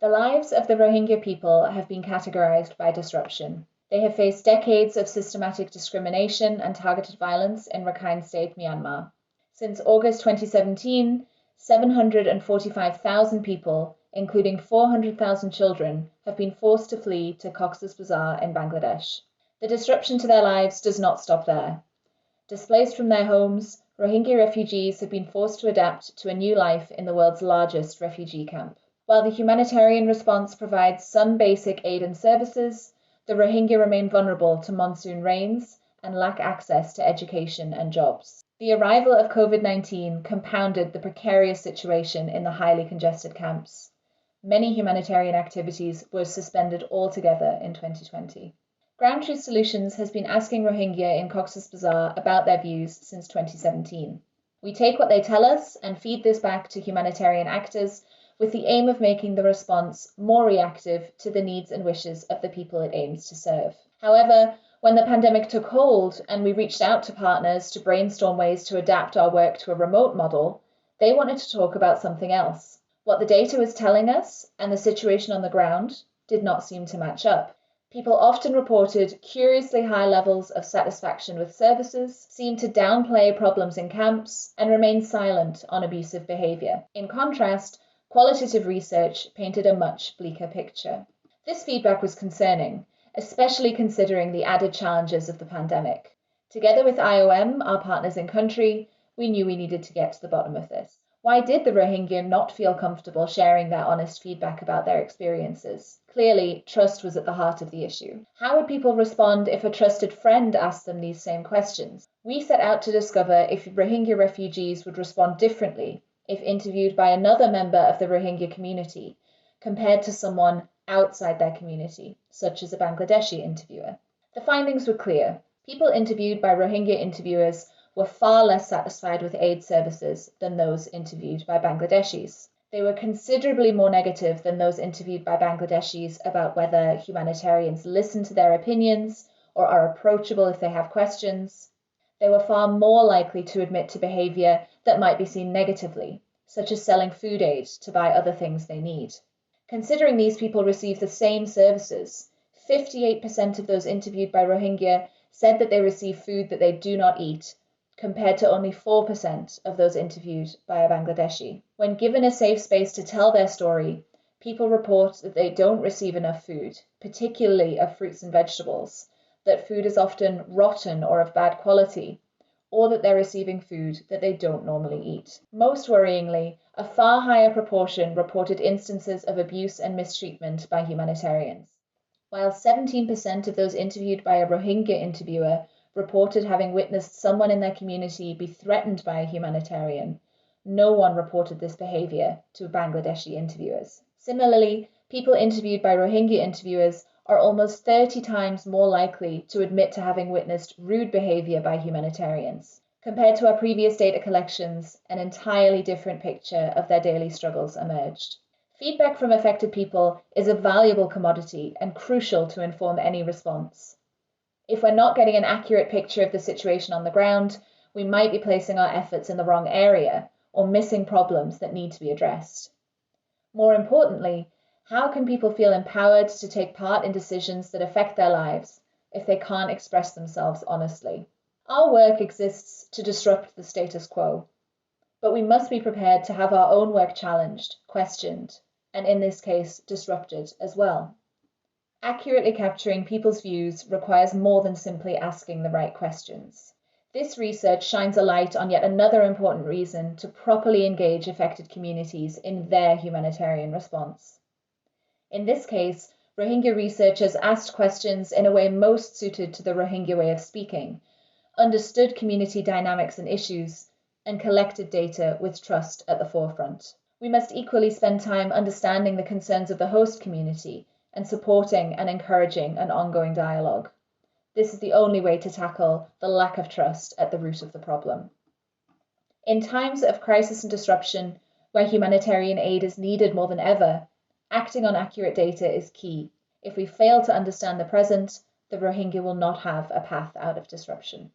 The lives of the Rohingya people have been categorized by disruption. They have faced decades of systematic discrimination and targeted violence in Rakhine State, Myanmar. Since August 2017, 745,000 people, including 400,000 children, have been forced to flee to Cox's Bazar in Bangladesh. The disruption to their lives does not stop there. Displaced from their homes, Rohingya refugees have been forced to adapt to a new life in the world's largest refugee camp. While the humanitarian response provides some basic aid and services, the Rohingya remain vulnerable to monsoon rains and lack access to education and jobs. The arrival of COVID-19 compounded the precarious situation in the highly congested camps. Many humanitarian activities were suspended altogether in 2020. Ground Truth Solutions has been asking Rohingya in Cox's Bazar about their views since 2017. We take what they tell us and feed this back to humanitarian actors with the aim of making the response more reactive to the needs and wishes of the people it aims to serve. However, when the pandemic took hold and we reached out to partners to brainstorm ways to adapt our work to a remote model, they wanted to talk about something else. What the data was telling us and the situation on the ground did not seem to match up. People often reported curiously high levels of satisfaction with services, seemed to downplay problems in camps, and remained silent on abusive behaviour. In contrast, qualitative research painted a much bleaker picture. This feedback was concerning, especially considering the added challenges of the pandemic. Together with IOM, our partners in country, we knew we needed to get to the bottom of this. Why did the Rohingya not feel comfortable sharing their honest feedback about their experiences? Clearly, trust was at the heart of the issue. How would people respond if a trusted friend asked them these same questions? We set out to discover if Rohingya refugees would respond differently if interviewed by another member of the Rohingya community, compared to someone outside their community, such as a Bangladeshi interviewer. The findings were clear. People interviewed by Rohingya interviewers were far less satisfied with aid services than those interviewed by Bangladeshis. They were considerably more negative than those interviewed by Bangladeshis about whether humanitarians listen to their opinions or are approachable if they have questions. They were far more likely to admit to behaviour that might be seen negatively, such as selling food aid to buy other things they need. Considering these people receive the same services, 58% of those interviewed by Rohingya said that they receive food that they do not eat, compared to only 4% of those interviewed by a Bangladeshi. When given a safe space to tell their story, people report that they don't receive enough food, particularly of fruits and vegetables, that food is often rotten or of bad quality, or that they're receiving food that they don't normally eat. Most worryingly, a far higher proportion reported instances of abuse and mistreatment by humanitarians. While 17% of those interviewed by a Rohingya interviewer reported having witnessed someone in their community be threatened by a humanitarian, no one reported this behaviour to Bangladeshi interviewers. Similarly, people interviewed by Rohingya interviewers are almost 30 times more likely to admit to having witnessed rude behaviour by humanitarians. Compared to our previous data collections, an entirely different picture of their daily struggles emerged. Feedback from affected people is a valuable commodity and crucial to inform any response. If we're not getting an accurate picture of the situation on the ground, we might be placing our efforts in the wrong area or missing problems that need to be addressed. More importantly, how can people feel empowered to take part in decisions that affect their lives if they can't express themselves honestly? Our work exists to disrupt the status quo, but we must be prepared to have our own work challenged, questioned, and in this case, disrupted as well. Accurately capturing people's views requires more than simply asking the right questions. This research shines a light on yet another important reason to properly engage affected communities in their humanitarian response. In this case, Rohingya researchers asked questions in a way most suited to the Rohingya way of speaking, understood community dynamics and issues, and collected data with trust at the forefront. We must equally spend time understanding the concerns of the host community and supporting and encouraging an ongoing dialogue. This is the only way to tackle the lack of trust at the root of the problem. In times of crisis and disruption, where humanitarian aid is needed more than ever, acting on accurate data is key. If we fail to understand the present, the Rohingya will not have a path out of disruption.